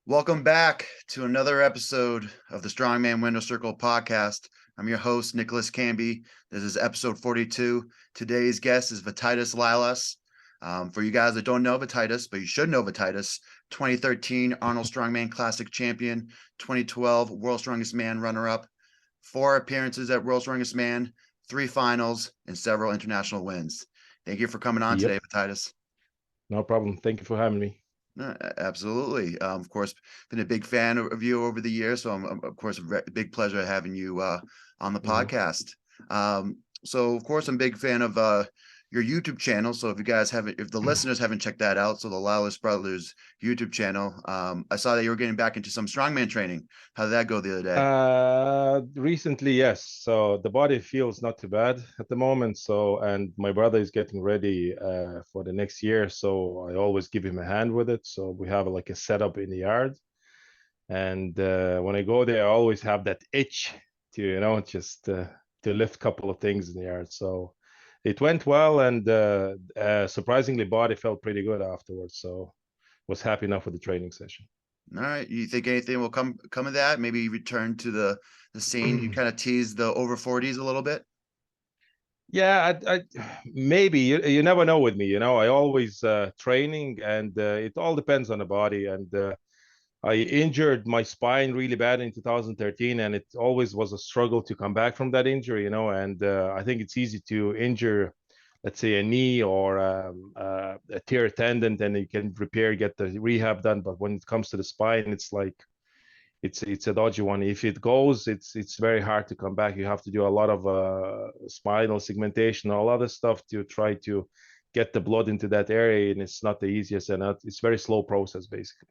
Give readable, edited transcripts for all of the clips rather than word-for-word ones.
Welcome back to another episode of the Strongman Window Circle podcast. I'm your host, Nicholas Camby. This is episode 42. Today's guest is Vytautas Lalas. For you guys that don't know Vytautas, but you should know Vytautas, 2013 Arnold Strongman Classic champion, 2012 World Strongest Man runner-up, 4 appearances at World Strongest Man, 3 finals, and several international wins. Thank you for coming on today, Vytautas. No problem. Thank you for having me. Absolutely. Of course, been a big fan of you over the years. So I'm of course, a big pleasure having you on the podcast. So of course, I'm a big fan of your YouTube channel. So if you guys haven't, if the listeners haven't checked that out, so the Lalas Brothers YouTube channel, I saw that you were getting back into some strongman training. How did that go the other day? Recently, yes. So the body feels not too bad at the moment. So, and my brother is getting ready for the next year. So I always give him a hand with it. So we have like a setup in the yard. And when I go there, I always have that itch to, just to lift a couple of things in the yard. So it went well, and surprisingly, body felt pretty good afterwards. So was happy enough with the training session. All right. You think anything will come of that? Maybe return to the scene. You kind of tease the over 40s a little bit. Yeah, I maybe you never know with me. I always training, and it all depends on the body. And I injured my spine really bad in 2013, and it always was a struggle to come back from that injury. And I think it's easy to injure, let's say, a knee or a tear tendon, then you can repair, get the rehab done. But when it comes to the spine, it's like it's a dodgy one. If it goes, it's very hard to come back. You have to do a lot of spinal segmentation, all other stuff to try to get the blood into that area, and it's not the easiest, and it's very slow process basically.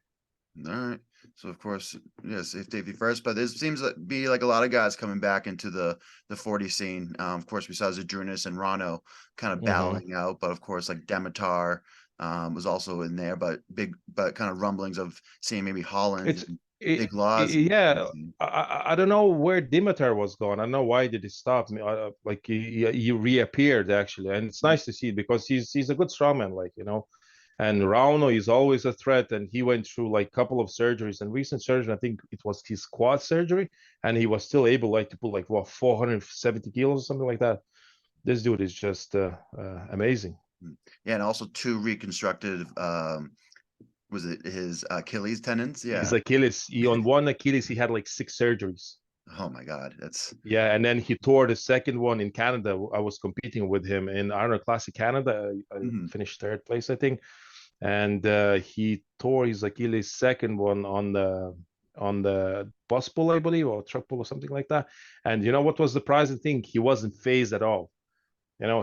All right. So of course, yes, safety first, but there seems to be like a lot of guys coming back into the 40 scene. Of course, besides Adrunas and Rano kind of battling out, but of course, like Demitar was also in there, but kind of rumblings of seeing maybe Holland and Big Laws. Yeah, I don't know where Dimitar was gone. I don't know why did he stop me. Like he reappeared actually, and it's nice to see because he's a good strongman, And Rauno is always a threat, and he went through like a couple of surgeries and recent surgery. I think it was his quad surgery, and he was still able to pull like 470 kilos or something like that. This dude is just amazing. Yeah, and also 2 reconstructed. Was it his Achilles tendons? Yeah, his Achilles. On one Achilles, he had like 6 surgeries. Oh my God, that's and then he tore the second one in Canada. I was competing with him in Arnold Classic Canada. I finished 3rd place, I think. And he tore his Achilles second one on the bus pull, I believe, or truck pull or something like that. And you know what was the surprising thing? He wasn't phased at all.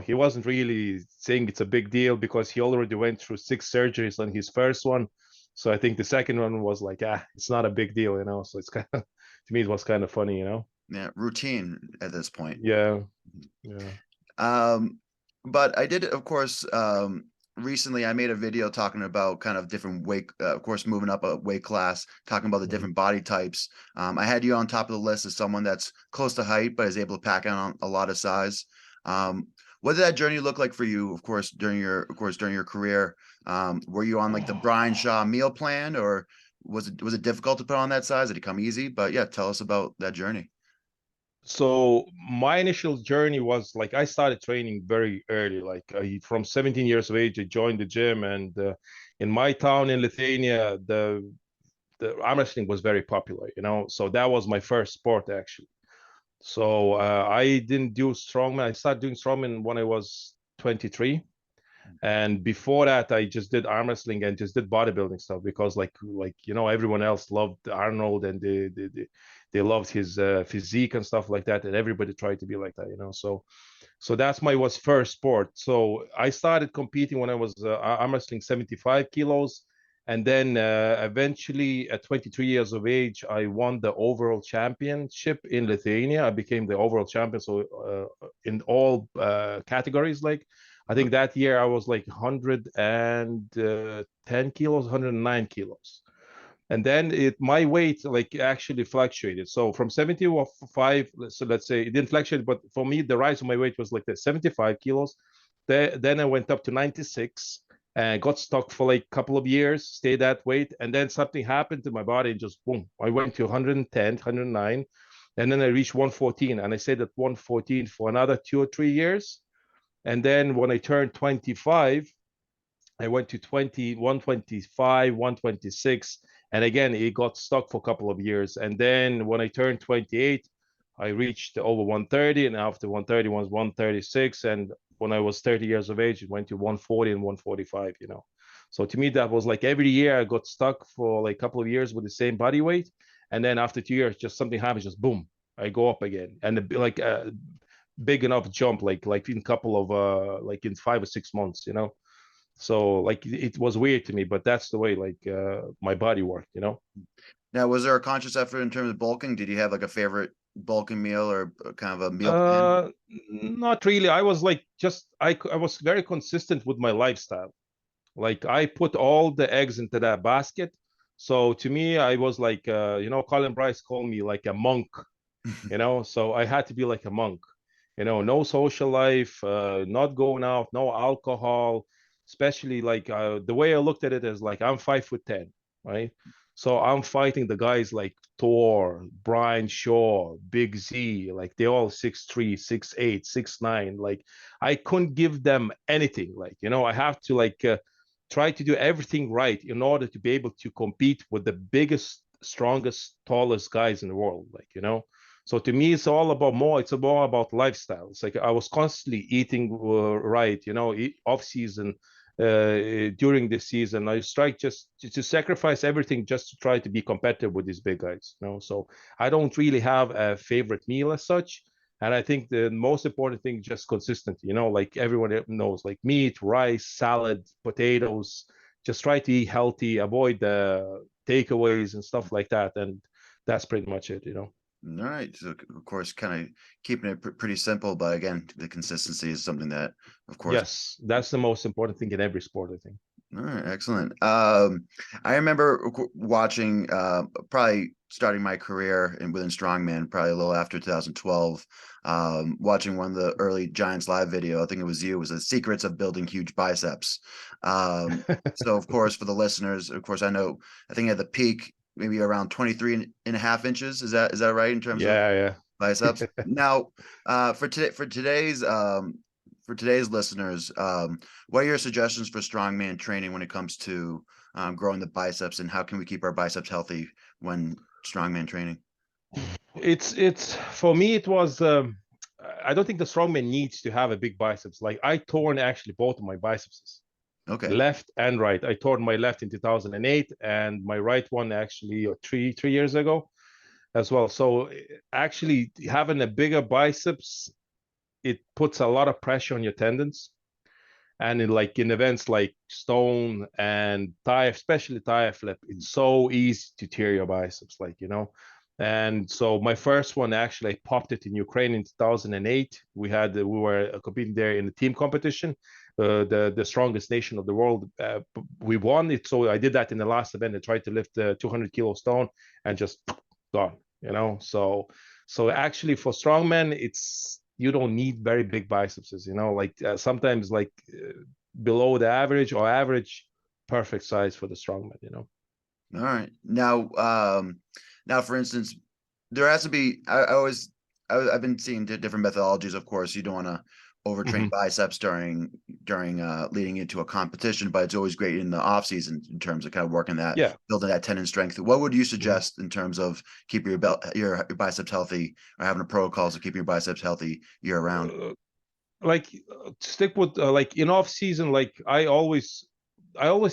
He wasn't really saying it's a big deal because he already went through 6 surgeries on his first one. So I think the second one was like, it's not a big deal, So it's kind of, to me, it was kind of funny, Yeah, routine at this point. Yeah. But I did, of course, recently I made a video talking about kind of different weight, of course, moving up a weight class, talking about the different body types. I had you on top of the list as someone that's close to height, but is able to pack on a lot of size. What did that journey look like for you? Of course, during your career, were you on like the Brian Shaw meal plan, or was it difficult to put on that size? Did it come easy? But yeah, tell us about that journey. So my initial journey was like I started training very early, like from 17 years of age. I joined the gym, and in my town in Lithuania, the arm wrestling was very popular, So that was my first sport actually. So I didn't do strongman. I started doing strongman when I was 23. And before that, I just did arm wrestling and just did bodybuilding stuff because everyone else loved Arnold, and they loved his physique and stuff like that, and everybody tried to be like that, So that's my first sport. So I started competing when I was arm wrestling 75 kilos. And then eventually at 23 years of age, I won the overall championship in Lithuania. I became the overall champion. So in all categories, I think that year I was like 110 kilos, 109 kilos. And then my weight actually fluctuated. So from 75, so let's say it didn't fluctuate, but for me, the rise of my weight was like the 75 kilos. Then I went up to 96. and got stuck for like a couple of years, stayed that weight. And then something happened to my body and just boom, I went to 110, 109. And then I reached 114. And I stayed at 114 for another 2 or 3 years. And then when I turned 25, I went to 125, 126. And again, it got stuck for a couple of years. And then when I turned 28, I reached over 130. And after 130 was 136. And when I was 30 years of age, it went to 140 and 145, you know. So to me, that was like every year I got stuck for like a couple of years with the same body weight. And then after 2 years, just something happens, just boom, I go up again. And like a big enough jump, like in a couple of, like in 5 or 6 months, you know. So like it was weird to me, but that's the way like my body worked, you know. Now, was there a conscious effort in terms of bulking? Did you have like a favorite bulking meal or kind of a meal plan? Not really. I was like just I was very consistent with my lifestyle. Like I put all the eggs into that basket. So to me, I was like you know, Colin Bryce called me like a monk, you know. So I had to be like a monk, you know, no social life, not going out, no alcohol, especially like the way I looked at it is like I'm 5'10", right? So I'm fighting the guys like Thor, Brian Shaw, Big Z, like they all 6'3", 6'8", 6'9". Like I couldn't give them anything. Like, you know, I have to like try to do everything right in order to be able to compete with the biggest, strongest, tallest guys in the world. Like, you know, so to me, it's all about more. It's more about lifestyle. It's like I was constantly eating right, you know, off season, during the season. I strike just to sacrifice everything just to try to be competitive with these big guys, you know. So I don't really have a favorite meal as such. And I think the most important thing is just consistency, you know, like everyone knows, like meat, rice, salad, potatoes. Just try to eat healthy, avoid the takeaways and stuff like that. And that's pretty much it, you know. All right. So, of course, kind of keeping it pretty simple, but again, the consistency is something that, of course. Yes, that's the most important thing in every sport, I think. All right, excellent. I remember watching, probably starting my career within Strongman, probably a little after 2012. Watching one of the early Giants live video. I think it was you. It was the secrets of building huge biceps. So, of course, for the listeners, of course, I think at the peak, maybe around 23 and a half inches. Is that right in terms of Yeah, biceps? Now, for today's listeners, what are your suggestions for strongman training when it comes to growing the biceps, and how can we keep our biceps healthy when strongman training? it's for me. It was. I don't think the strongman needs to have a big biceps. Like I torn actually both of my biceps, Okay. left and right. I torn my left in 2008, and my right one actually three years ago as well. So actually having a bigger biceps, it puts a lot of pressure on your tendons. And in events like stone and thigh, especially thigh flip, it's so easy to tear your biceps, like, you know. And so my first one, actually I popped it in Ukraine in 2008. We were competing there in the team competition, the strongest nation of the world. We won it. So I did that in the last event. I tried to lift the 200-kilo stone and just gone, you know. So actually for strongman, it's, you don't need very big biceps, you know, like sometimes like below the average or average, perfect size for the strongman, you know. All right. Now, for instance, there has to be. I've been seeing different methodologies. Of course, you don't want to overtrain Mhm. biceps during leading into a competition, but it's always great in the off season in terms of kind of working that, Yeah. building that tendon strength. What would you Mhm. suggest in terms of keeping your biceps healthy, or having a protocols of keeping your biceps healthy year round? Like stick with like in off season, like I always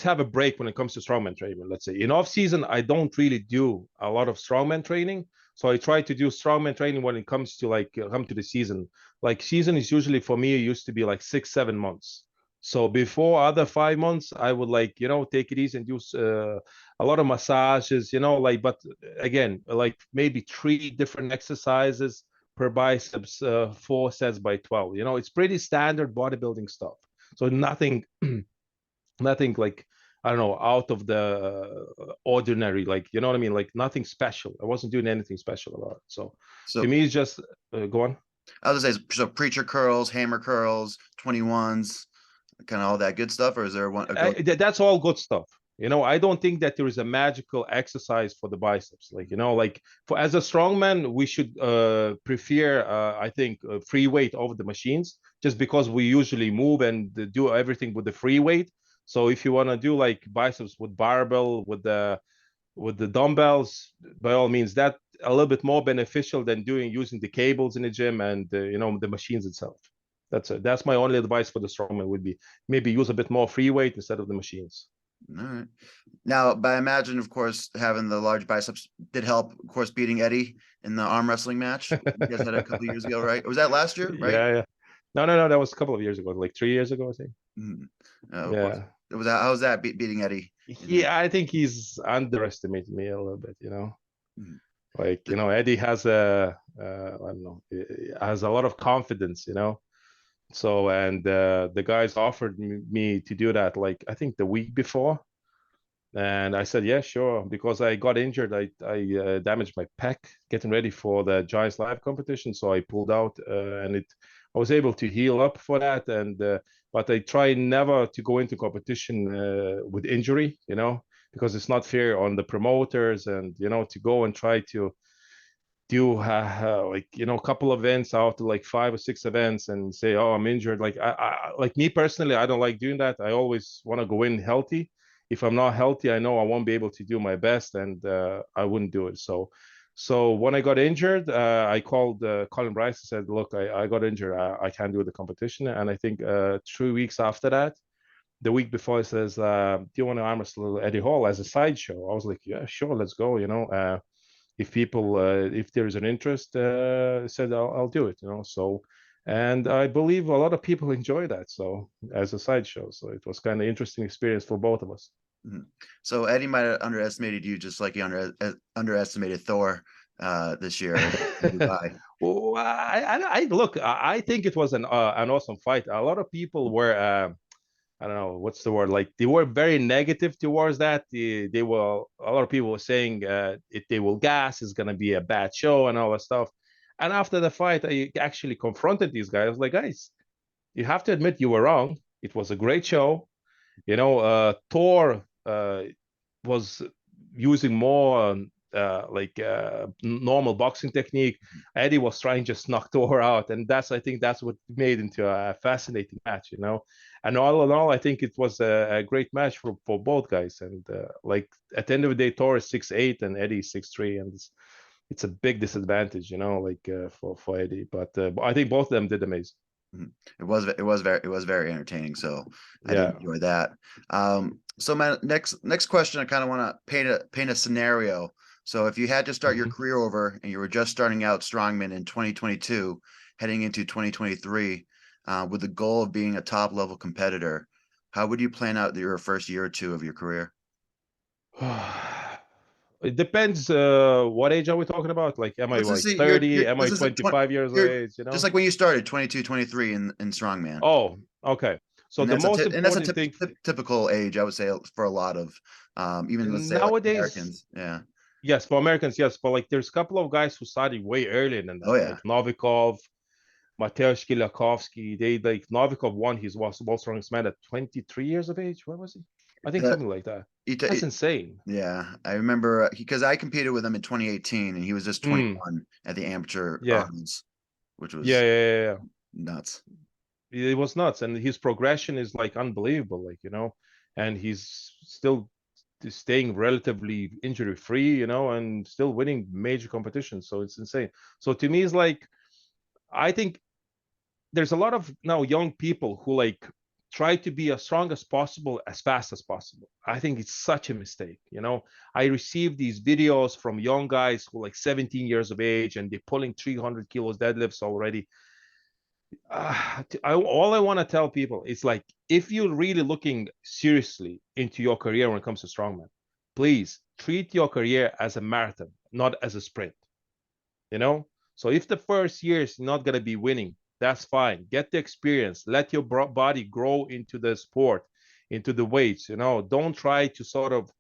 have a break when it comes to strongman training. Let's say in off season, I don't really do a lot of strongman training. So I try to do strongman training when it comes to like come to the season. Like season is usually for me, it used to be like 6, 7 months. So before other 5 months, I would like, you know, take it easy and do a lot of massages, you know, like, but again, like maybe 3 different exercises per biceps, 4 sets by 12. You know, it's pretty standard bodybuilding stuff. So nothing, nothing like, I don't know, out of the ordinary. Like, you know what I mean? Like nothing special. I wasn't doing anything special about it. So to So me, it's just go on. I was gonna say, so preacher curls, hammer curls, 21s. kind of all that good stuff, or is there one? A go That's all good stuff. I don't think that there is a magical exercise for the biceps. Like for as a strongman, we should prefer, I think, free weight over the machines, just because we usually move and do everything with the free weight. So if you want to do like biceps with barbell, with the dumbbells, by all means, that a little bit more beneficial than using the cables in the gym and the machines itself. That's my only advice for the strongman would be maybe use a bit more free weight instead of the machines. All right. Now, but I imagine, of course, having the large biceps did help, of course, beating Eddie in the arm wrestling match you guys had a couple of years ago, right? Or was that last year, right? Yeah. No, that was a couple of years ago, like 3 years ago, I think. Of course. How was that beating Eddie? I think he's underestimated me a little bit, Mhm. Like, Eddie has I don't know, has a lot of confidence, So, and the guys offered me to do that, like, I think the week before. And I said, yeah, sure, because I got injured. I damaged my pec getting ready for the Giants Live competition. So I pulled out and I was able to heal up for that. And but I try never to go into competition with injury, because it's not fair on the promoters and, to go and try to do like a couple of events out to like 5 or 6 events and say, oh, I'm injured. Like like me personally, I don't like doing that. I always want to go in healthy. If I'm not healthy, I know I won't be able to do my best, and I wouldn't do it. So when I got injured, I called Colin Bryce and said, look, I got injured. I can't do the competition. And I think 3 weeks after that, the week before, he says, do you want to arm wrestle Eddie Hall as a sideshow? I was like, yeah, sure, let's go. If people, if there's an interest, said I'll do it. So, and I believe a lot of people enjoy that. So as a sideshow, so it was kind of interesting experience for both of us. So Eddie might have underestimated you, just like he underestimated Thor this year in Dubai. Well, I look. I think it was an awesome fight. A lot of people were. I don't know what's the word. Like they were very negative towards that. They were a lot of people were saying if they will gas, it's gonna be a bad show and all that stuff. And after the fight, I actually confronted these guys. I was like, guys, you have to admit you were wrong. It was a great show. Thor was using more like normal boxing technique. Eddie was trying to just knock Thor out, and I think that's what made into a fascinating match. And all in all, I think it was a great match for both guys. And like at the end of the day, Thor is 6'8" and Eddie is 6'3", and it's a big disadvantage, like for Eddie. But I think both of them did amazing. It was very entertaining. So I did enjoy that. So my next question, I kind of want to paint a scenario. So if you had to start your career over and you were just starting out strongman in 2022, heading into 2023, with the goal of being a top level competitor, how would you plan out your first year or two of your career? It depends. What age are we talking about? Like, am I Let's just like see, 30? Am I 25 years of age? Just like when you started 22, 23 in strongman. Oh, okay. So the most important thing typical age, I would say, for a lot of even let's say like nowadays, Americans. Yeah. Yes, for Americans, yes. But like there's a couple of guys who started way earlier than that. Oh yeah. Like Novikov, Mateusz Kilakovsky. They like Novikov won his world strongest man at 23 years of age. What was he? I think something like that. That's insane. Yeah, I remember because I competed with him in 2018, and he was just 21 at the amateur Arnold's, which was nuts. It was nuts, and his progression is like unbelievable. Like and he's still staying relatively injury free, and still winning major competitions. So it's insane. So to me, it's like I think there's a lot of now young people who like try to be as strong as possible as fast as possible. I think it's such a mistake. I receive these videos from young guys who like 17 years of age and they're pulling 300 kilos deadlifts already. All I want to tell people is like, if you're really looking seriously into your career when it comes to strongman, please treat your career as a marathon, not as a sprint. So if the first year is not going to be winning, that's fine. Get the experience. Let your body grow into the sport, into the weights. Don't try to sort of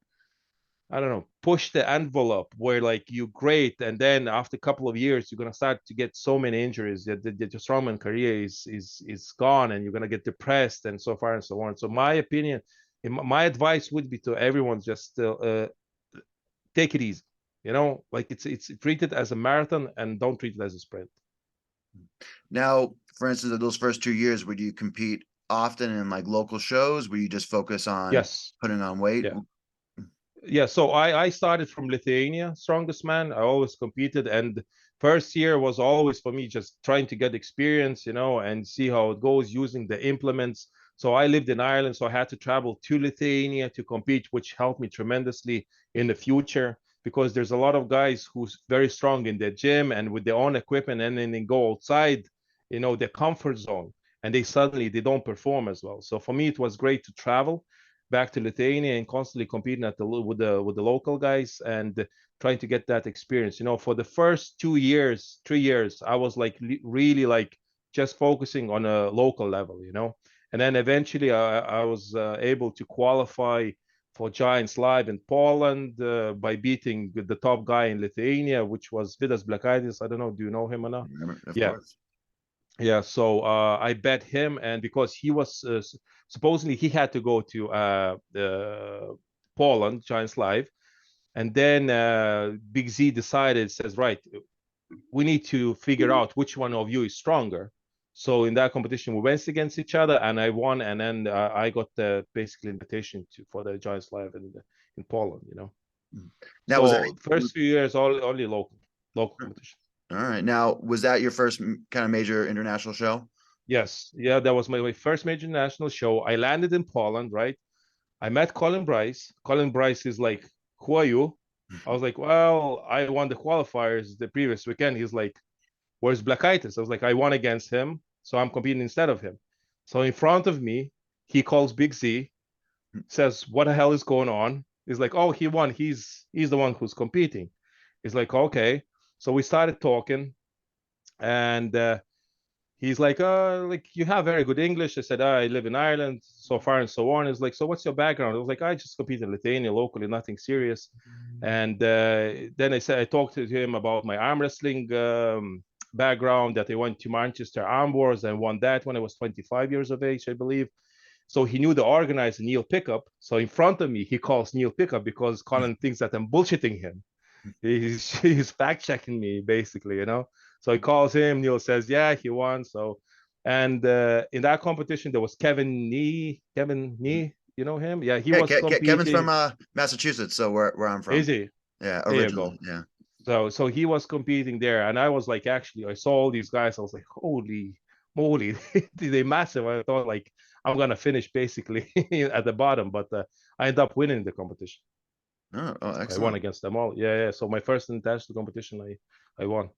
I don't know, push the envelope where like you're great, and then after a couple of years you're gonna start to get so many injuries that your strongman career is gone, and you're gonna get depressed and so far and so on. So my opinion, my advice would be to everyone just take it easy. You know, like it's treat it as a marathon and don't treat it as a sprint. Now, for instance, in those first 2 years, would you compete often in like local shows? Where you just focus on Yes. putting on weight? Yeah. Yeah, so I started from Lithuania, strongest man. I always competed, and first year was always for me just trying to get experience, you know, and see how it goes using the implements. So I lived in Ireland, so I had to travel to Lithuania to compete, which helped me tremendously in the future because there's a lot of guys who's very strong in their gym and with their own equipment, and then they go outside, you know, their comfort zone, and they don't perform as well. So for me, it was great to travel back to Lithuania and constantly competing with the local guys and trying to get that experience. You know, for the first 2 years, 3 years, I was like really like just focusing on a local level, you know, and then eventually I was able to qualify for Giants Live in Poland by beating the top guy in Lithuania, which was Vytautas Lalas. I don't know, do you know him or not? Remember, of Yeah, course. yeah, so I bet him, and because he was supposedly he had to go to Poland, Giants Live, and then Big Z decided, says, right, we need to figure out which one of you is stronger. So in that competition, we went against each other, and I won, and then I got the basically invitation to for the Giants Live in Poland, you know. Now, was that So first few years, only local competition. all right? Now, was that your first kind of major international show? Yes, yeah, that was my first major national show. I landed in Poland, right? I met Colin Bryce. Colin Bryce is like, "Who are you?" I was like, "Well, I won the qualifiers the previous weekend." He's like, "Where's Blackitis?" I was like, "I won against him, so I'm competing instead of him." So in front of me, he calls Big Z, says, "What the hell is going on?" He's like, "Oh, he won. He's the one who's competing." He's like, "Okay." So we started talking, and he's like you have very good English. I said, I live in Ireland, so far and so on. He's like, so what's your background? I was like, I just compete in Lithuania locally, nothing serious. And then I talked to him about my arm wrestling background, that I went to Manchester Arm Wars and won that when I was 25 years of age, I believe. So he knew the organizer, Neil Pickup. So in front of me, he calls Neil Pickup because Colin thinks that I'm bullshitting him. He's fact checking me basically, you know. So he calls him. Neil says, "Yeah, he won." So, and in that competition there was Kevin Nee. You know him? Yeah, he Yeah, was Kevin's from competing. Massachusetts, so where I'm from. Is he? Yeah, There you originally. go. Yeah. So he was competing there, and I was like, actually, I saw all these guys. I was like, holy moly, they massive. I thought like I'm gonna finish basically at the bottom, but I ended up winning the competition. Oh, I won excellent. against them all. Yeah, yeah. So my first international competition, I won.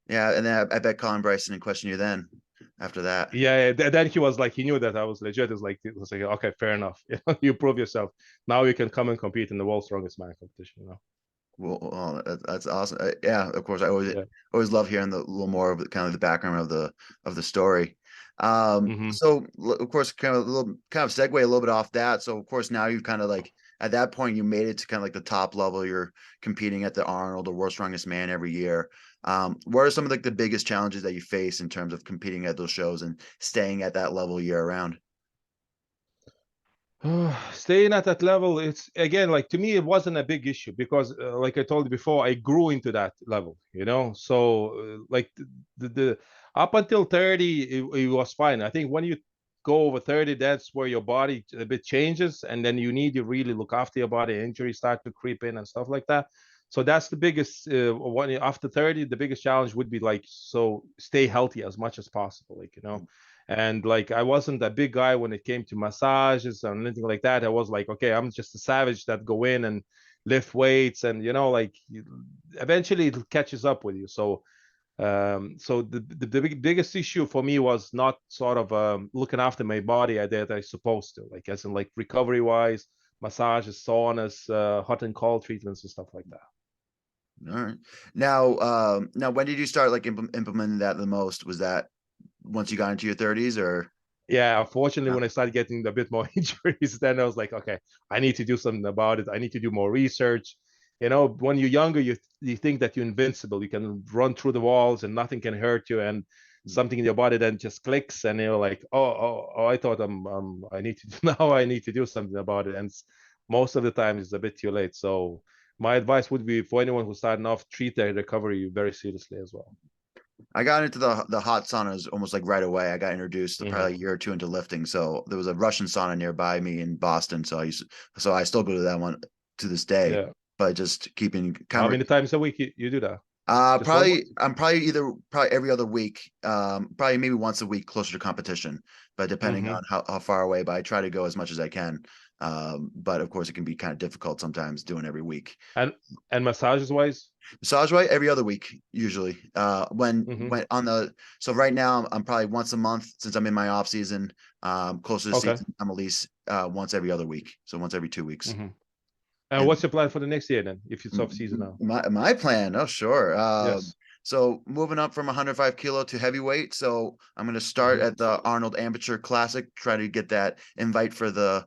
Yeah, and then I bet Colin Bryson didn't question you then. After that, Yeah, yeah. Then he was like, he knew that I was legit. It was like, okay, fair enough. You prove yourself. Now you can come and compete in the world's strongest man competition. You know? well, that's awesome. Yeah, of course, I always Yeah. always love hearing the little more of the kind of the background of the story. Mm-hmm. So of course, kind of segue a little bit off that. So of course, now you've kind of like at that point you made it to kind of like the top level. You're competing at the Arnold or World's Strongest Man every year. What are some of like the biggest challenges that you face in terms of competing at those shows and staying at that level year round? Staying at that level, it's again like to me, it wasn't a big issue because, like I told you before, I grew into that level, you know. So, like the up until 30, it was fine. I think when you go over 30, that's where your body a bit changes, and then you need to really look after your body. Injuries start to creep in and stuff like that. So that's the biggest when after 30, the biggest challenge would be like so stay healthy as much as possible, like you know. And like I wasn't a big guy when it came to massages and anything like that. I was like, okay, I'm just a savage that go in and lift weights, and you know, like eventually it catches up with you. So so the biggest issue for me was not sort of looking after my body that I supposed to, like as in like recovery wise, massages, saunas, hot and cold treatments and stuff like that. All right. Now, when did you start like implementing that the most? Was that once you got into your 30s or? Yeah, unfortunately, No. when I started getting a bit more injuries, then I was like, okay, I need to do something about it. I need to do more research. When you're younger, you think that you're invincible. You can run through the walls and nothing can hurt you, and something in your body then just clicks, and you're like, oh, I thought I need to now I need to do something about it, and most of the time it's a bit too late. So my advice would be for anyone who's starting off, treat their recovery very seriously as well. I got into the hot saunas almost like right away. I got introduced probably a year or two into lifting. So there was a Russian sauna nearby me in Boston. So I still go to that one to this day. Yeah. But just keeping How many times a week you do that? Probably probably every other week. Probably maybe once a week closer to competition, but depending on how far away. But I try to go as much as I can. But of course it can be kind of difficult sometimes doing every week. And massages wise? Massage right every other week usually. When on the so right now I'm probably once a month since I'm in my off season. Closer to season, I'm at least once every other week, so once every 2 weeks. And what's your plan for the next year then, if it's off season now? My plan, oh sure. Yes. So moving up from 105 kilo to heavyweight. So I'm going to start at the Arnold Amateur Classic, try to get that invite for the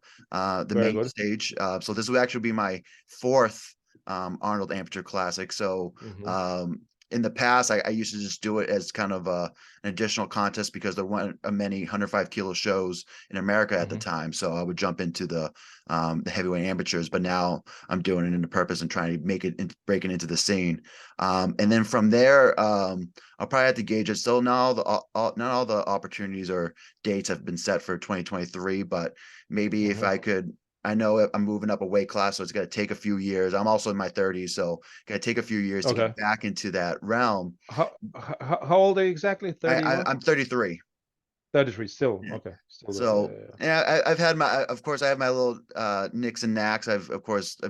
main stage. So this will actually be my fourth Arnold Amateur Classic. So in the past, I used to just do it as kind of an additional contest because there weren't many 105 kilo shows in America at the time. So I would jump into the heavyweight amateurs, but now I'm doing it in the purpose and trying to make it break it into the scene. And then from there, I'll probably have to gauge it. Still, not all the opportunities or dates have been set for 2023, but maybe if I could. I know I'm moving up a weight class, so it's going to take a few years. I'm also in my 30s, so got to take a few years to get back into that realm. How old are you exactly? 30? I'm 33. 33 still. Okay. Still so I've had of course I have my little nicks and knacks. I've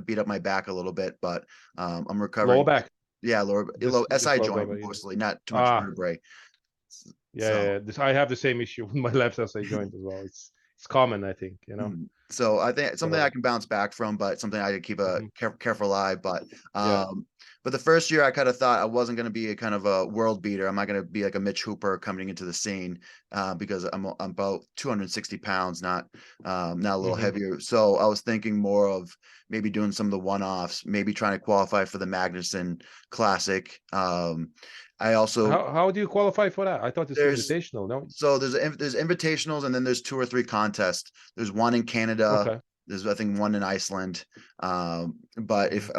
beat up my back a little bit, but I'm recovering. Lower back. Yeah, lower SI joint mostly, not too much vertebrae. Yeah, I have the same issue with my left SI joint as well. It's common, I think, So I think something I can bounce back from, but something I could keep a careful eye. But the first year I kind of thought I wasn't going to be a kind of a world beater. I'm not going to be like a Mitch Hooper coming into the scene because I'm about 260 pounds, not a little heavier. So I was thinking more of maybe doing some of the one-offs, maybe trying to qualify for the Magnuson Classic. I also how do you qualify for that? I thought it's invitational. No, so there's invitationals and then there's 2 or 3 contests. There's one in Canada. There's I think one in Iceland. But if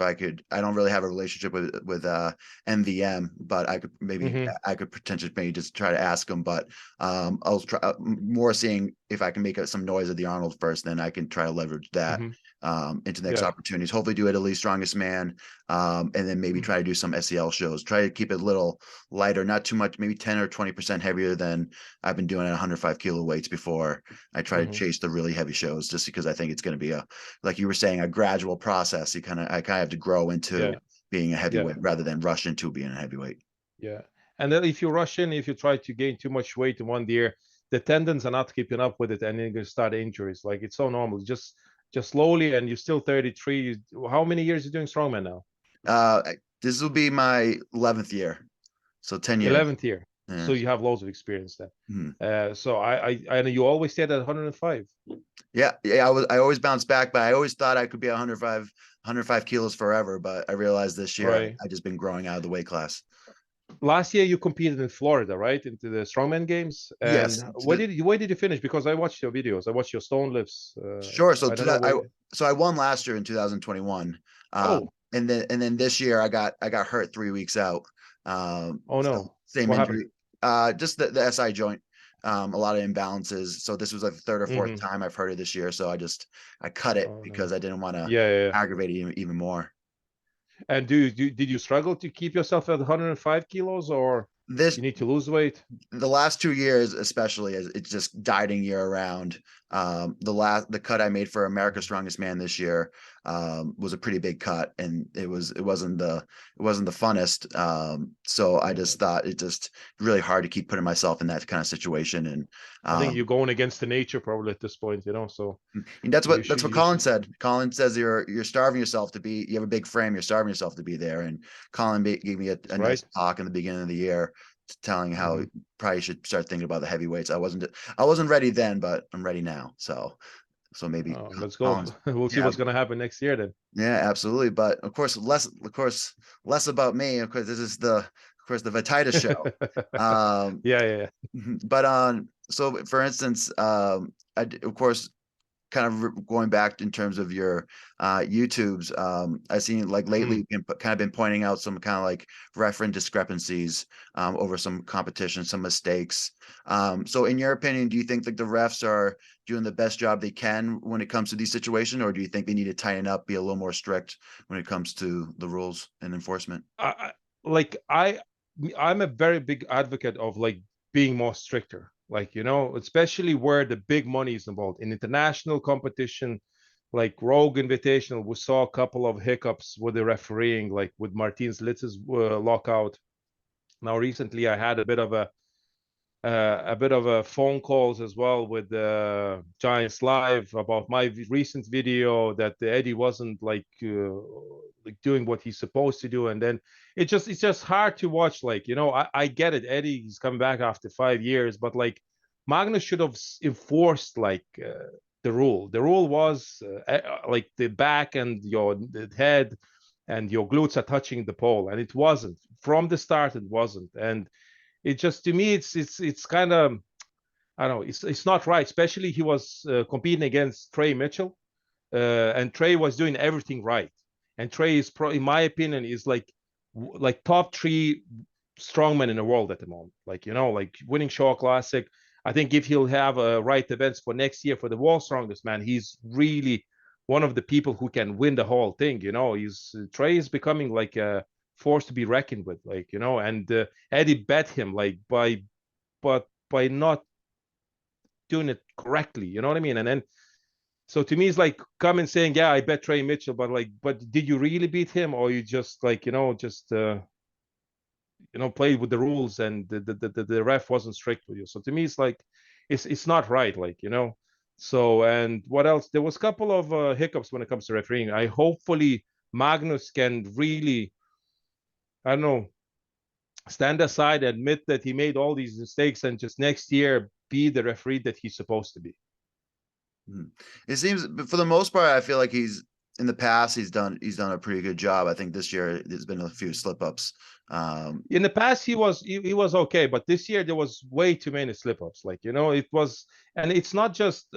I could, I don't really have a relationship with MVM, but I could I could potentially maybe just try to ask them. But I'll try more seeing if I can make some noise at the Arnold first, then I can try to leverage that into the next opportunities. Hopefully do Italy Strongest Man, and then maybe try to do some SEL shows. Try to keep it a little lighter, not too much, maybe 10 or 20% heavier than I've been doing at 105 kilo weights before I try to chase the really heavy shows, just because I think it's going to be like you were saying, a gradual process. I kind of have to grow into being a heavyweight rather than rush into being a heavyweight. Yeah. And then if you rush in, if you try to gain too much weight in one year, the tendons are not keeping up with it, and you're going to start injuries. Like, it's so normal. Just slowly, and you're still 33. How many years are you doing Strongman now? This will be my 11th year. So 10 years. 11th year. Yeah. So you have loads of experience then. So I know you always stayed at 105. Yeah. I always bounced back, but I always thought I could be 105 kilos forever. But I realized this year I just been growing out of the weight class. Last year you competed in Florida, right? Into the Strongman Games. And yes. Where did you finish? Because I watched your videos. I watched your stone lifts. Sure. So I won last year in 2021. And then this year I got hurt 3 weeks out. Oh no. So same injury. Just the SI joint. A lot of imbalances. So this was like the 3rd or 4th time I've heard it this year. So I cut it because I didn't want to aggravate it even more. And did you struggle to keep yourself at 105 kilos, or you need to lose weight? The last 2 years, especially, as it's just dieting year round. The cut I made for America's Strongest Man this year was a pretty big cut, and it wasn't the funnest. So I just thought it just really hard to keep putting myself in that kind of situation. And I think you're going against the nature probably at this point, So and that's what Colin said. Colin says you're starving yourself to be. You have a big frame. You're starving yourself to be there. And Colin gave me a nice talk in the beginning of the year, telling how probably should start thinking about the heavyweights. I wasn't ready then, but I'm ready now. So So maybe Let's go. Collins. We'll see Yeah, what's gonna happen next year then. yeah, absolutely. But of course, less about me. Of course, this is the Vytautas show. Um, Yeah, yeah, yeah. but so for instance, of course, kind of going back in terms of your YouTubes, I've seen like lately Mm. you've kind of been pointing out some kind of like reference discrepancies over some competition, some mistakes. So in your opinion, do you think like the refs are doing the best job they can when it comes to these situations, or do you think they need to tighten up, be a little more strict when it comes to the rules and enforcement? I, like I'm a very big advocate of like being more stricter, like, you know, especially where the big money is involved in international competition, like Rogue Invitational. We saw a couple of hiccups with the refereeing, like with Martin's Litz's lockout. Now recently I had a bit of a phone calls as well with Giants Live about my recent video that Eddie wasn't like doing what he's supposed to do, and then it's just hard to watch. Like, you know, I get it. Eddie's coming back after 5 years, but like Magnus should have enforced like the rule. The rule was like the back and your the head and your glutes are touching the pole, and it wasn't from the start. It wasn't, and it just to me it's kind of, I don't know, it's not right. Especially he was competing against Trey Mitchell, and Trey was doing everything right. And Trey is in my opinion is like top three strongman in the world at the moment. Like, you know, like winning Shaw Classic. I think if he'll have right events for next year for the World Strongest Man, he's really one of the people who can win the whole thing. You know, he's Trey is becoming like a force to be reckoned with. Like, you know, and Eddie bet him like by not doing it correctly. You know what I mean? And then so to me, it's like coming saying, "Yeah, I bet Trey Mitchell," but like, but did you really beat him, or you just like, you know, just you know, played with the rules and the ref wasn't strict with you? So to me, it's like it's not right, like, you know. So and what else? There was a couple of hiccups when it comes to refereeing. I hopefully Magnus can really, I don't know, stand aside, admit that he made all these mistakes, and just next year be the referee that he's supposed to be. Mhm. It seems, for the most part, I feel like he's in the past he's done a pretty good job. I think this year there's been a few slip ups. In the past he was okay, but this year there was way too many slip ups. Like, you know, it was, and it's not just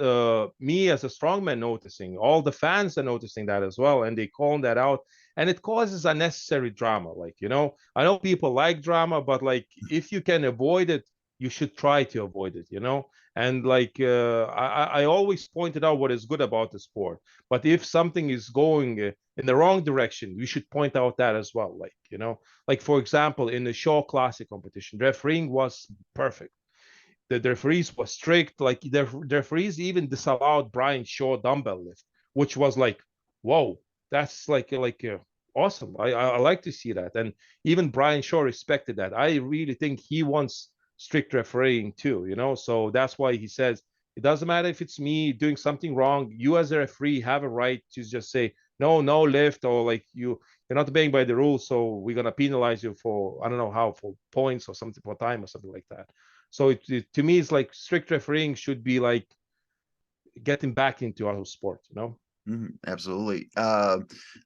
me as a strongman noticing. All the fans are noticing that as well, and they call that out, and it causes unnecessary drama. Like, you know, I know people like drama, but like if you can avoid it, you should try to avoid it. You know, and like I always pointed out what is good about the sport, but if something is going in the wrong direction, we should point out that as well. Like, you know, like for example, in the Shaw Classic competition, the refereeing was perfect. The referees were strict. Like the referees even disallowed Brian Shaw dumbbell lift, which was like, whoa, that's awesome. I like to see that, and even Brian Shaw respected that. I really think he wants strict refereeing too. You know, so that's why he says it doesn't matter if it's me doing something wrong. You as a referee have a right to just say no, no lift, or like you're not obeying by the rules, so we're gonna penalize you for I don't know how, for points or something, for time or something like that. So to me, it's like strict refereeing should be like getting back into our sport, you know? Absolutely. I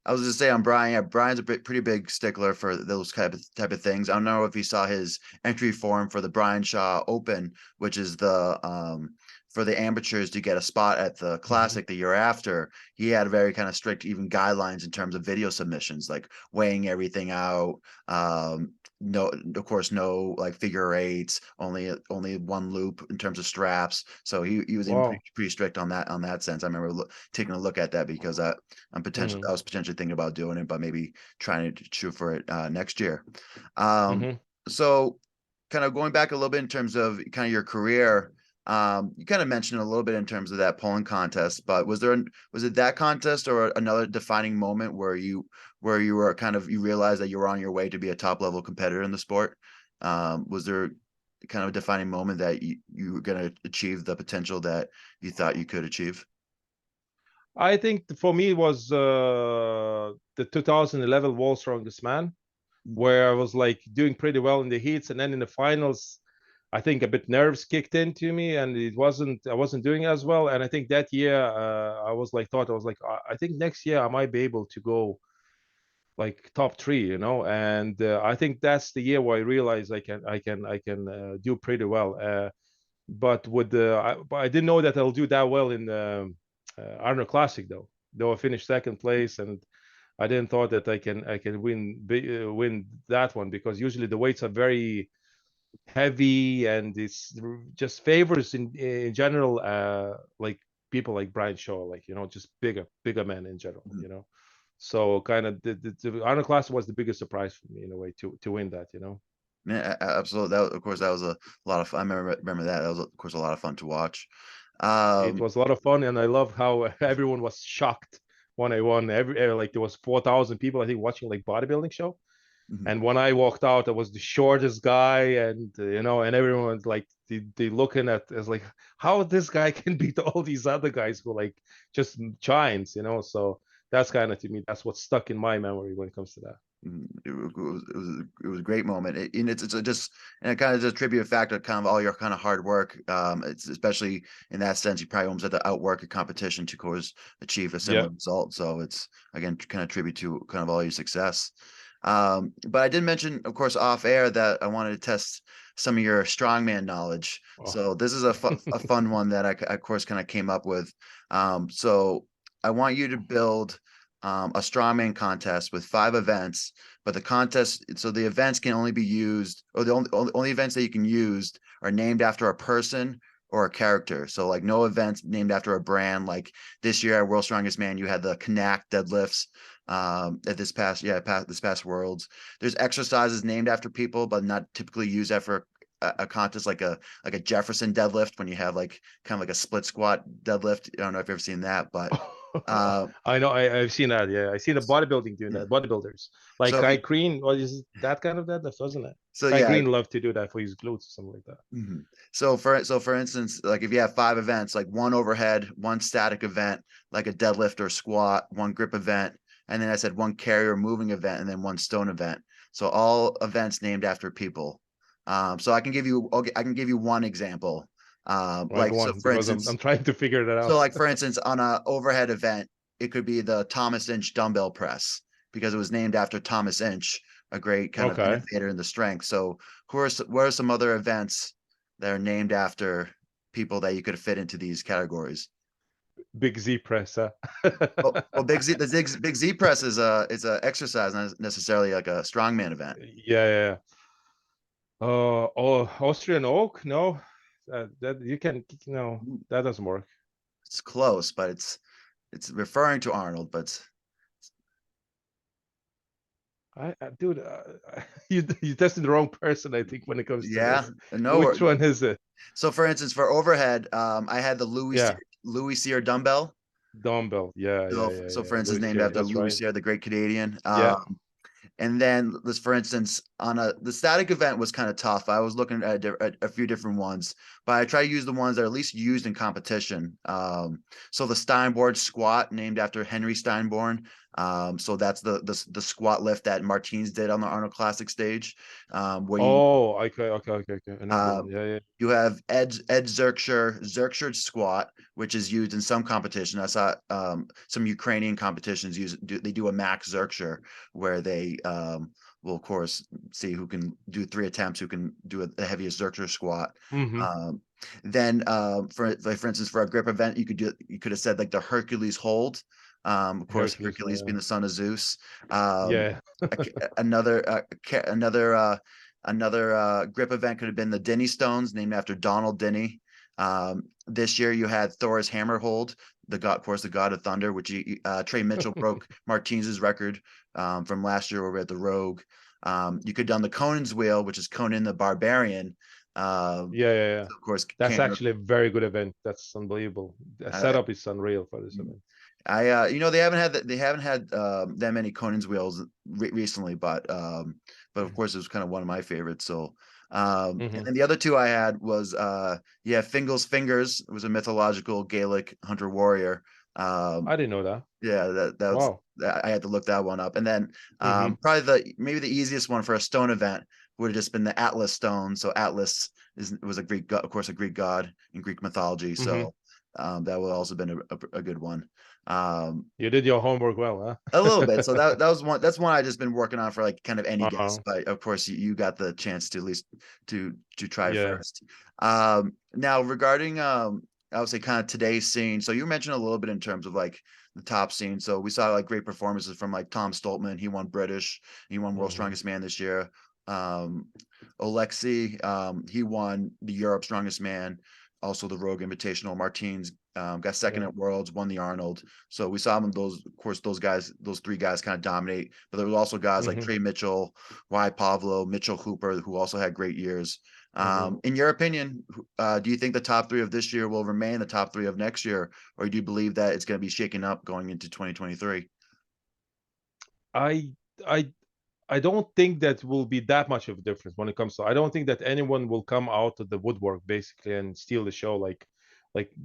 was just say on Brian. Yeah, Brian's a pretty big stickler for those type of things. I don't know if you saw his entry form for the Brian Shaw Open, which is the for the amateurs to get a spot at the Mm-hmm. classic the year after. He had very kind of strict even guidelines in terms of video submissions, like weighing everything out. No, of course, no like figure eights, only one loop in terms of straps. So he was in Wow. pretty strict on that sense. I remember taking a look at that because I Mm-hmm. was potentially thinking about doing it, but maybe trying to shoot for it next year. Um, Mm-hmm. so kind of going back a little bit in terms of kind of your career, you kind of mentioned a little bit in terms of that polling contest, but was it that contest or another defining moment where you were kind of, you realized that you were on your way to be a top level competitor in the sport? Was there kind of a defining moment that you were going to achieve the potential that you thought you could achieve? I think for me it was the 2011 World's Strongest Man, where I was like doing pretty well in the heats, and then in the finals, I think a bit nerves kicked into me, and I wasn't doing as well. And I think that year I was like I think next year I might be able to go like top three, and I think that's the year where I realized I can do pretty well. But I didn't know that I'll do that well in Arnold Classic though I finished second place, and I didn't thought that I can win that one, because usually the weights are very heavy, and it's just favors in general like people like Brian Shaw, like just bigger men in general, so kind of the Arnold Classic was the biggest surprise for me in a way to win that. Yeah, absolutely. Of course, that was a lot of fun. I remember that. That was, of course, a lot of fun to watch. It Um, was a lot of fun, and I love how everyone was shocked when I won. Like there was 4,000 people I think watching like bodybuilding show. mhm. And when I walked out, I was the shortest guy, and and everyone was like, they looking at as like how this guy can beat all these other guys who like just giants. So that's kind of, to me, that's what stuck in my memory when it comes to that. It was a great moment. And it's just, and it kind of just tribute fact of kind of all your kind of hard work. It's especially in that sense, you probably almost had to outwork a competition to, of course, achieve a Yeah. similar result. So it's again kind of tribute to kind of all your success. But I did mention, of course, off air that I wanted to test some of your strongman knowledge. Oh. So this is a fun one that I, of course, kind of came up with. So I want you to build a strongman contest with 5 events, but the events can only be used, or the only events that you can use are named after a person or a character. So like no events named after a brand. Like this year at World's Strongest Man, you had the Knack deadlifts. At this past Worlds, there's exercises named after people, but not typically used after a contest, like a Jefferson deadlift, when you have like kind of like a split squat deadlift. I don't know if you've ever seen that, but uh, I know, I've seen that. Yeah, I've seen the bodybuilding doing yeah. that. Bodybuilders like So if Kai you, Green, or is that kind of deadlift, wasn't it? so Kai yeah. Green loved to do that for his glutes or something like that. Mhm. So for instance, like if you have 5 events, like one overhead, one static event, like a deadlift or squat, one grip event, and then I said one carry or moving event, and then one stone event. So all events named after people. So I can give you one example. Right, Like go so on, for because instance, I'm trying to figure that so out. like for instance, on a overhead event, it could be the Thomas Inch dumbbell press because it was named after Thomas Inch, a great kind of Okay. innovator in the strength. So what are some other events that are named after people that you could fit into these categories? Big Z press, huh? Well, Big Z press is a exercise, not necessarily like a strongman event. Yeah, yeah. Oh, Austrian oak? No, that you can, no, that doesn't work. It's close, but it's referring to Arnold, but Dude, you tested the wrong person, I think, when it comes to yeah, this. no. Which one is it? So for instance, for overhead, I had the Yeah, Louis Cyr dumbbell. dumbbell. Yeah, yeah, yeah, So yeah. for instance, Louis named Cyr, after that's Louis right. Cyr, the great Canadian. Yeah. And then let's, for instance, on the static event was kind of tough. I was looking at a few different ones, but I try to use the ones that are at least used in competition. So the Steinborn squat, named after Henry Steinborn. So that's the squat lift that Martins did on the Arnold Classic stage, where you Oh, okay, okay, okay, okay. I know the uh, one. Yeah, yeah. you have Ed Zerksher squat, which is used in some competition. I saw some Ukrainian competitions they do a max Zerksher, where they will, of course, see who can do 3 attempts, who can do the heaviest Zerksher squat. Mm-hmm. Um, then for instance, for a grip event, you could have said like the Hercules hold. Of course, Hercules. Hercules being the son of Zeus. Um, Yeah. another grip event could have been the Denny Stones, named after Donald Denny. This year you had Thor's hammer hold, of course, the god of thunder, which Trey Mitchell broke Martinez's record from last year over at the Rogue. You could have done the Conan's wheel, which is Conan the Barbarian. Yeah, yeah, yeah. Of course, That's Cameron. actually a very good event. That's unbelievable. The Uh, setup is unreal for this event. they haven't had that many Conan's wheels recently, but of course it was kind of one of my favorites. So and Mm-hmm. then the other 2 I had was Fingal's Fingers. It was a mythological Gaelic hunter warrior. Um, I didn't know that. yeah, that was Wow. I had to look that one up. And then Mm-hmm. probably maybe the easiest one for a stone event would have just been the Atlas stone. So Atlas was a Greek, of course, a Greek god in Greek mythology. Hmm. So that would also been a good one. You did your homework well, A little huh? bit. So that was one. That's one I just been working on for like kind of any guess. Uh-huh. But of course, you got the chance to at least to try Yeah. first. Now regarding I would say kind of today's scene. So you mentioned a little bit in terms of like the top scene. So we saw like great performances from like Tom Stoltman. He won British. He won World's Hmm. Strongest Man this year. Um, Alexei, he won the Europe Strongest Man. Also the Rogue Invitational. Martins got second Yeah. at Worlds, won the Arnold. So we saw them, those, of course, those guys, those three guys kind of dominate. But there was also guys like Hmm. Trey Mitchell, Y. Pavlo, Mitchell Hooper, who also had great years. Hmm. In your opinion, do you think the top three of this year will remain the top three of next year, or do you believe that it's going to be shaken up going into 2023? I I I don't think that will be that much of a difference when it comes to. I don't think that anyone will come out of the woodwork basically and steal the show like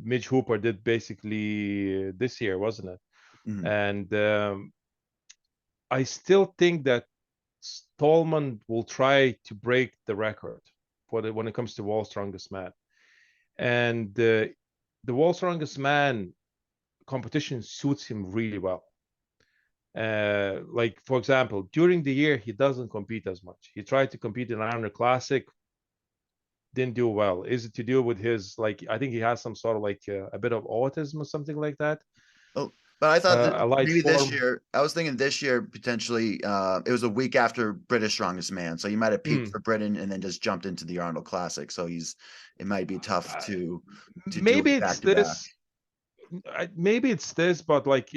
Mitch Hooper did basically this year, wasn't it? Mhm. And I still think that Stallman will try to break the record for when it comes to World's Strongest Man. And the World's Strongest Man competition suits him really well. Like for example, during the year he doesn't compete as much. He tried to compete in Arnold Classic, didn't do well. Is it to do with his like? I think he has some sort of like a bit of autism or something like that. Oh, but I thought that A light maybe this form. year, I was thinking this year potentially, it was a week after British Strongest Man, so you might have peaked Mm. for Britain and then just jumped into the Arnold Classic. So it might be tough Uh, to do maybe it it's back to back. this. Maybe it's this, but like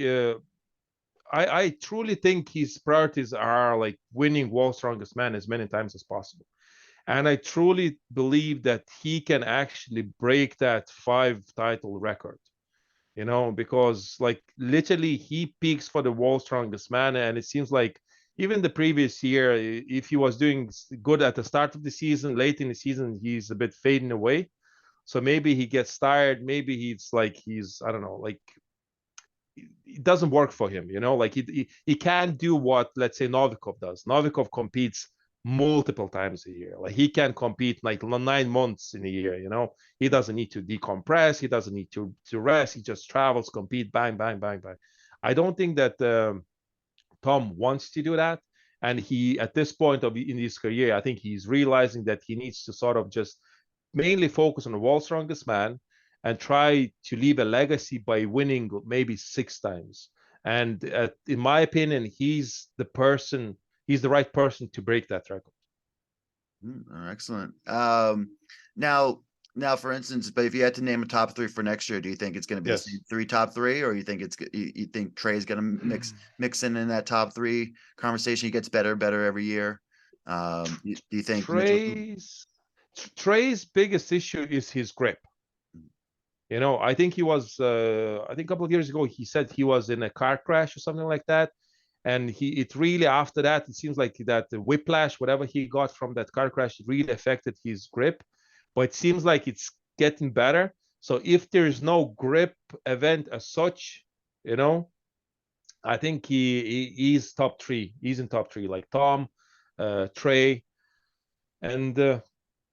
I truly think his priorities are like winning World's Strongest Man as many times as possible. And I truly believe that he can actually break that 5 title record, because like literally he peaks for the World's Strongest Man. And it seems like even the previous year, if he was doing good at the start of the season, late in the season, he's a bit fading away. So maybe he gets tired. Maybe I don't know, like it doesn't work for him, like he can't do what, let's say, Novikov does. Novikov competes multiple times a year. Like he can compete like 9 months in a year. He doesn't need to decompress. He doesn't need to rest. He just travels, compete, bang, bang, bang, bang. I don't think that Tom wants to do that. And he, at this point in his career, I think he's realizing that he needs to sort of just mainly focus on the World's Strongest Man and try to leave a legacy by winning maybe 6 times. And in my opinion, he's the right person to break that record. Excellent. Now, now, for instance, but if you had to name a top three for next year, do you think it's going to be the same Yes. three top three, or you think Trey's going to mix in that top three conversation? He gets better every year. Do you think Mitchell? Trey's biggest issue is his grip. I think I think a couple of years ago, he said he was in a car crash or something like that. And it really, after that, it seems like that the whiplash, whatever he got from that car crash, really affected his grip. But it seems like it's getting better. So if there's no grip event as such, you know, I think he's top three. He's in top three, like Tom, Trey, and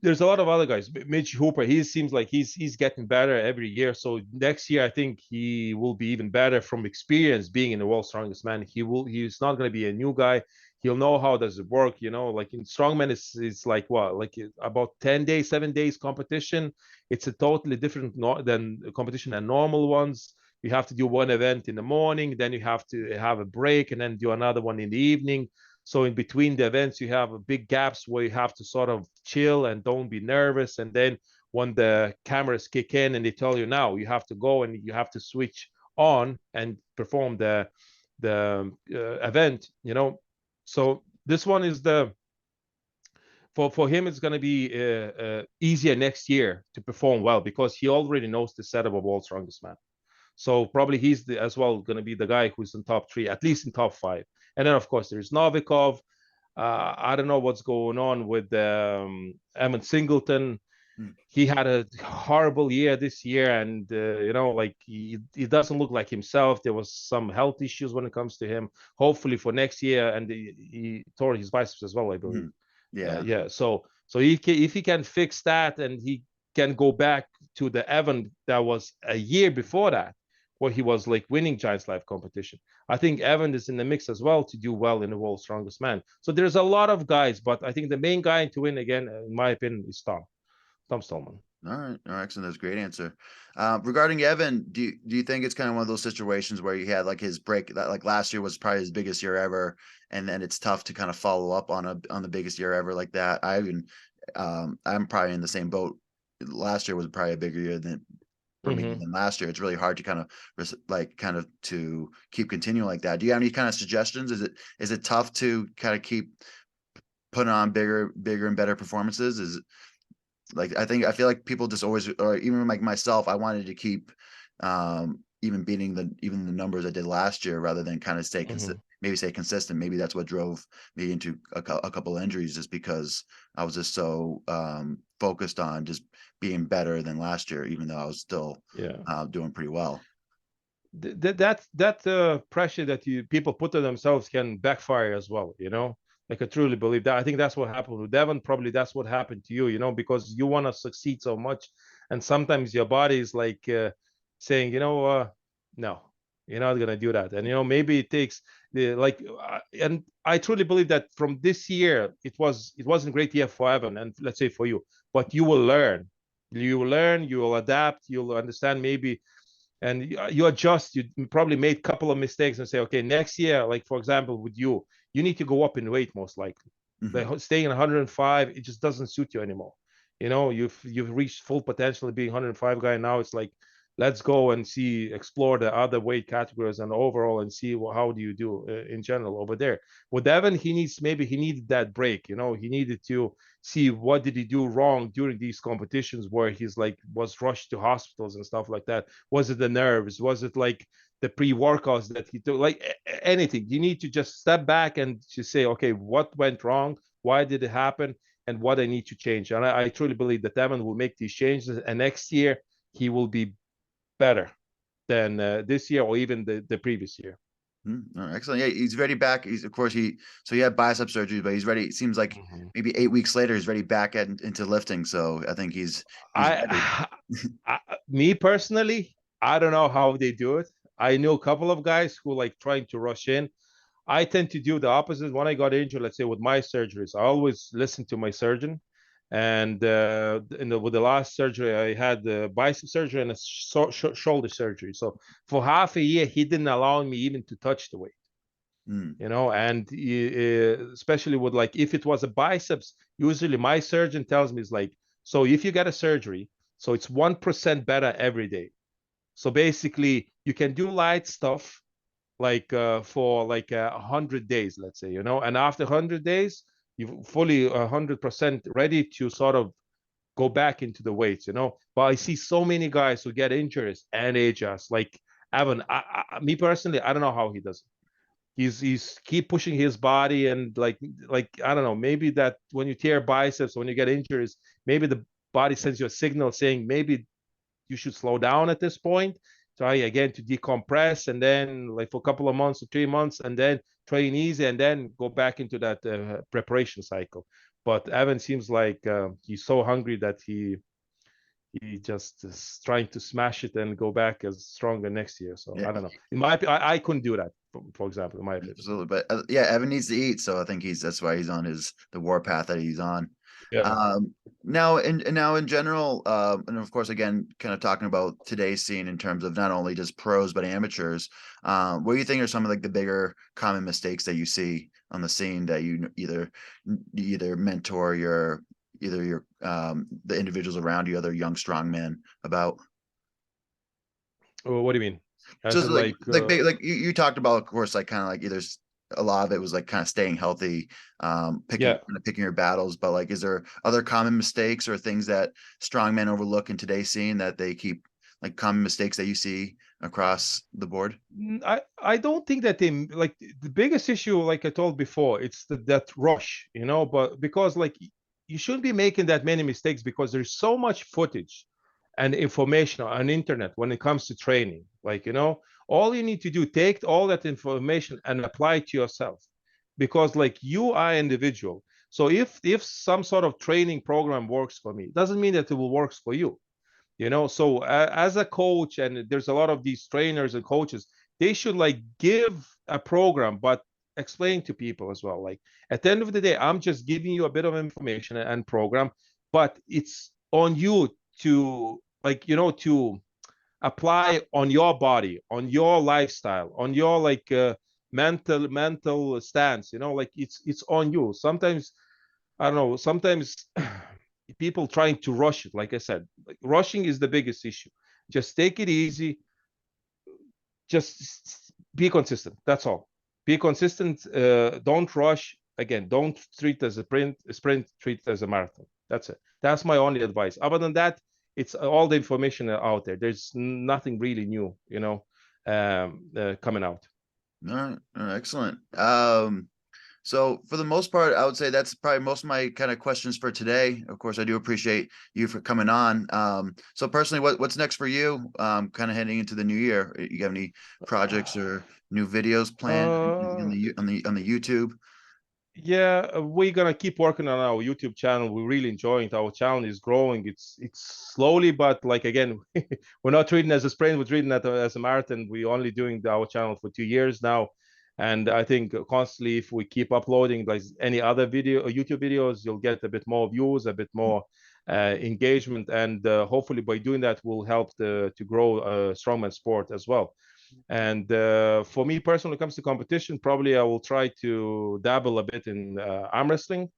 there's a lot of other guys. Mitch Hooper, he seems like he's getting better every year. So next year, I think he will be even better from experience being in the World's Strongest Man. He's not going to be a new guy. He'll know how does it work. Like in Strongman, it's like what, like about 10 days, 7 days competition. It's a totally different than competition than normal ones. You have to do one event in the morning, then you have to have a break, and then do another one in the evening. So in between the events, you have big gaps where you have to sort of chill and don't be nervous. And then when the cameras kick in and they tell you now you have to go and you have to switch on and perform the event, So this one is for him, it's going to be easier next year to perform well because he already knows the setup of World's Strongest Man. So probably he's as well going to be the guy who's in top three, at least in top five. And then of course there's Novikov. I don't know what's going on with Emmett Singleton. Mm. He had a horrible year this year, and like he doesn't look like himself. There was some health issues when it comes to him. Hopefully for next year, and he tore his biceps as well, I believe. Mhm. Yeah. Yeah. So if he can fix that and he can go back to the Evan that was a year before that, where he was like winning Giants Life competition, I think Evan is in the mix as well to do well in the world's strongest man. So there's a lot of guys, but I think the main guy to win again, in my opinion, is Tom Stallman. All right. All right. Excellent. That's a great answer. Regarding Evan, do you think it's kind of one of those situations where he had like his break that like last year was probably his biggest year ever, and then it's tough to kind of follow up on the biggest year ever like that? I'm probably in the same boat. Last year was probably a bigger year than for me Mm-hmm. than last year. It's really hard to kind of kind of to keep continuing like that. Do you have any kind of suggestions? Is it tough to kind of keep putting on bigger and better performances? Is like I feel like people just always, or even like myself, I wanted to keep even beating the numbers I did last year rather than kind of Mm-hmm. maybe stay consistent. Maybe that's what drove me into a couple injuries, just because I was just so focused on just being better than last year, even though I was still Yeah. doing pretty well. That pressure that you people put on themselves can backfire as well, like I truly believe that. I think that's what happened with Devon. Probably that's what happened to you, because you want to succeed so much, and sometimes your body is like saying, no, you're not gonna do that. And maybe it takes the like and I truly believe that from this year it wasn't a great year for Evan, and let's say for you, but you will adapt, you'll understand maybe, and you adjust. You probably made a couple of mistakes and say, okay, next year, like for example with you need to go up in weight most likely. Hmm. Like staying 105, it just doesn't suit you anymore. You've reached full potential of being 105 guy. Now it's like, let's go and explore the other weight categories and overall, and see how do you do in general over there. With Evan, maybe he needed that break. He needed to see what did he do wrong during these competitions where he's like was rushed to hospitals and stuff like that. Was it the nerves? Was it like the pre-workouts that he took? Like anything, you need to just step back and just say, okay, what went wrong? Why did it happen? And what I need to change. And I truly believe that Evan will make these changes, and next year he will be better than this year or even the previous year. All right, excellent. Yeah, he's ready back. He's of course he had bicep surgery, but he's ready. It seems like Mm-hmm. maybe 8 weeks later he's ready back into lifting. So I think he's ready. I, me personally, I don't know how they do it. I know a couple of guys who like trying to rush in. I tend to do the opposite. When I got injured, let's say with my surgeries, I always listen to my surgeon. And with the last surgery, I had the bicep surgery and a shoulder surgery. So for half a year, he didn't allow me even to touch the weight. Mm, And especially with like if it was a biceps, usually my surgeon tells me is like, so if you get a surgery, so it's 1% better every day. So basically, you can do light stuff like for like 100 days, let's say, and after 100 days, you're fully 100% ready to sort of go back into the weights. But I see so many guys who get injuries and they just like Evan. Me personally, I don't know how he does it. He's keep pushing his body, and like I don't know, maybe that when you tear biceps, when you get injuries, maybe the body sends you a signal saying maybe you should slow down at this point, try again to decompress, and then like for a couple of months or 3 months, and then train easy, and then go back into that preparation cycle. But Evan seems like he's so hungry that he just is trying to smash it and go back as stronger next year. So yeah, I don't know. I couldn't do that, for example, in my opinion. absolutely. But yeah, Evan needs to eat, so I think that's why he's on the war path that he's on. Yeah. Now in general, and of course, again, kind of talking about today's scene in terms of not only just pros but amateurs. What do you think are some of like the bigger common mistakes that you see on the scene that you either mentor your the individuals around you, other young strongmen about? Well, what do you mean? As Just in like like you talked about, of course, like kind of like either a lot of it was like kind of staying healthy, yeah. picking your battles. But like, is there other common mistakes or things that strongmen overlook in today's scene that they keep, like common mistakes that you see across the board? I don't think that they like the biggest issue, like I told before, it's that rush, but because like you shouldn't be making that many mistakes because there's so much footage and information on internet when it comes to training. Like, all you need to do, take all that information and apply it to yourself, because like you are individual. So if some sort of training program works for me, it doesn't mean that it will work for you. So as a coach, and there's a lot of these trainers and coaches, they should like give a program, but explain to people as well. Like at the end of the day, I'm just giving you a bit of information and program, but it's on you to to apply on your body, on your lifestyle, on your like mental stance. Like it's on you. Sometimes I don't know. Sometimes people trying to rush it. Like I said, like, rushing is the biggest issue. Just take it easy. Just be consistent. That's all. Be consistent. Don't rush. Again, don't treat it as a sprint. Treat it as a marathon. That's it. That's my only advice. Other than that, it's all the information out there. There's nothing really new, coming out. All right, excellent. So for the most part, I would say that's probably most of my kind of questions for today. Of course, I do appreciate you for coming on. So personally, what's next for you? Kind of heading into the new year. You have any projects or new videos planned on Uh, the YouTube? Yeah, we're gonna keep working on our YouTube channel. We're really enjoying it. Our channel is growing. It's slowly, but like again, we're not treating it as a sprint. We're treating it as a marathon. We're only doing our channel for 2 years now, and I think constantly, if we keep uploading like any other video or YouTube videos, you'll get a bit more views, a bit more engagement, and hopefully by doing that, will help to grow strongman sport as well. And for me personally, when it comes to competition, probably I will try to dabble a bit in arm wrestling,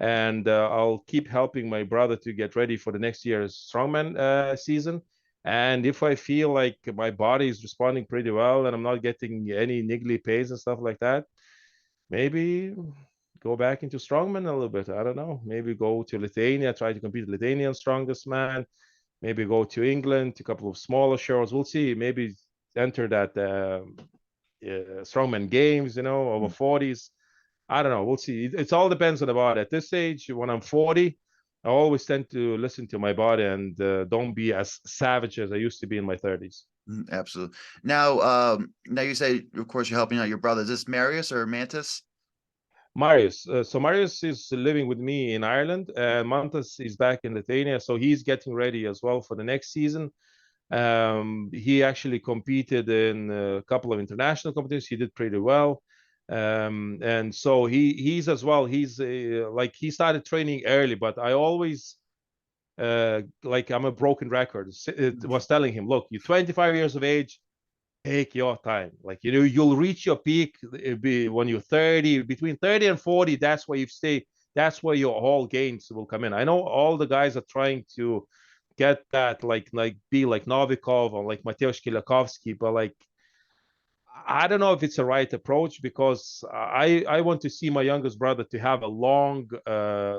and I'll keep helping my brother to get ready for the next year's strongman season. And if I feel like my body is responding pretty well and I'm not getting any niggly pains and stuff like that, maybe go back into strongman a little bit. I don't know. Maybe go to Lithuania, try to compete with Lithuanian strongest man. Maybe go to England, to a couple of smaller shows. We'll see. Maybe enter that strongman games, over 40s. I don't know. We'll see. It all depends on the body. At this age, when I'm 40, I always tend to listen to my body and don't be as savage as I used to be in my 30s. Absolutely. Now, now you say, of course, you're helping out your brother. Is this Marius or Mantis? Marius. So Marius is living with me in Ireland, and Mantas is back in Lithuania. So he's getting ready as well for the next season. He actually competed in a couple of international competitions. He did pretty well. And so he's as well. He's like he started training early, but I always like I'm a broken record. It was telling him, look, you're 25 years of age, take your time. Like you'll reach your peak when you're 30, between 30 and 40. That's where you stay. That's where your whole gains will come in. I know all the guys are trying to get that, like be like Novikov or like Mateusz Kieliakowski, but like I don't know if it's the right approach, because I want to see my youngest brother to have a long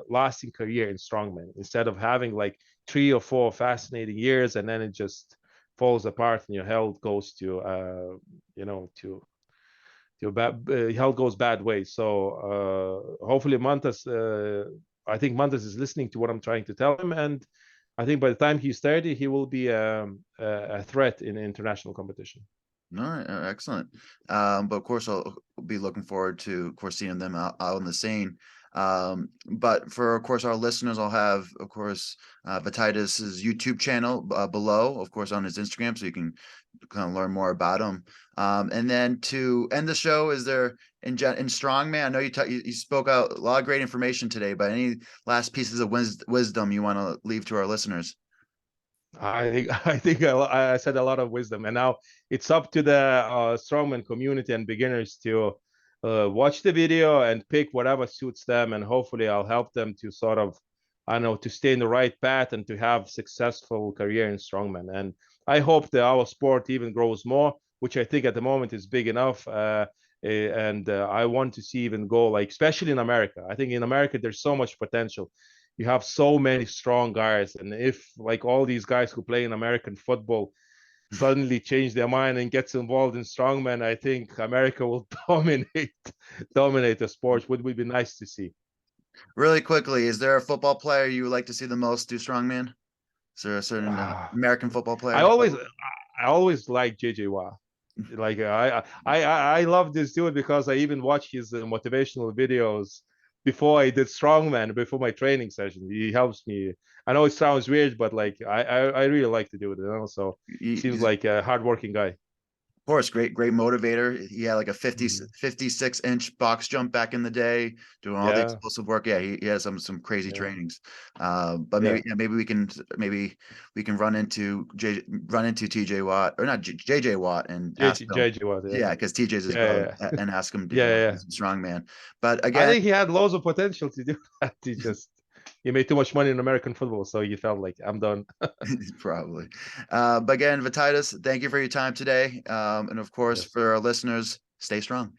lasting career in strongman, instead of having like 3 or 4 fascinating years and then it just falls apart and your health goes to bad health goes bad way. So hopefully Mantas, I think Mantas is listening to what I'm trying to tell him, and I think by the time he's 30, he will be a threat in international competition. All right, excellent. But of course, I'll be looking forward to, of course, seeing them out on the scene. But for, of course, our listeners, I'll have, of course, Vytautas's YouTube channel below, of course, on his Instagram, so you can kind of learn more about him. And then to end the show, is there in Strongman? I know you spoke out a lot of great information today, but any last pieces of wisdom you want to leave to our listeners? I think I said a lot of wisdom, and now it's up to the strongman community and beginners to watch the video and pick whatever suits them, and hopefully I'll help them to sort of, I don't know, to stay in the right path and to have successful career in strongman. And I hope that our sport even grows more, which I think at the moment is big enough. And I want to see even go, like, especially in America. I think in America there's so much potential. You have so many strong guys, and if like all these guys who play in American football suddenly change their mind and gets involved in strongman, I think America will dominate the sport. Would be nice to see. Really quickly, is there a football player you would like to see the most do strongman? Is there a certain American football I player? always like JJ Watt. Like I love this dude because I even watch his motivational videos before I did Strongman, before my training session. He helps me. I know it sounds weird, but like I really like to do it, you know. So seems Of like a hardworking guy. course, great motivator. He had like a Mhm. 56-inch box jump back in the day, doing all the Yeah, explosive work. Yeah, he has some crazy yeah, trainings. But yeah. maybe we can run into TJ Watt, or not JJ Watt, and ask him. JJ was, yeah, Yeah, because TJ's his yeah, brother, yeah, and ask him if yeah, he wants to yeah. do some strongman. But I again, think he had loads of potential to do that. He made too much money in American football, so he felt like I'm done. probably. But again, Vytautas, thank you for your time today. And of course, Yes. for our listeners, stay strong.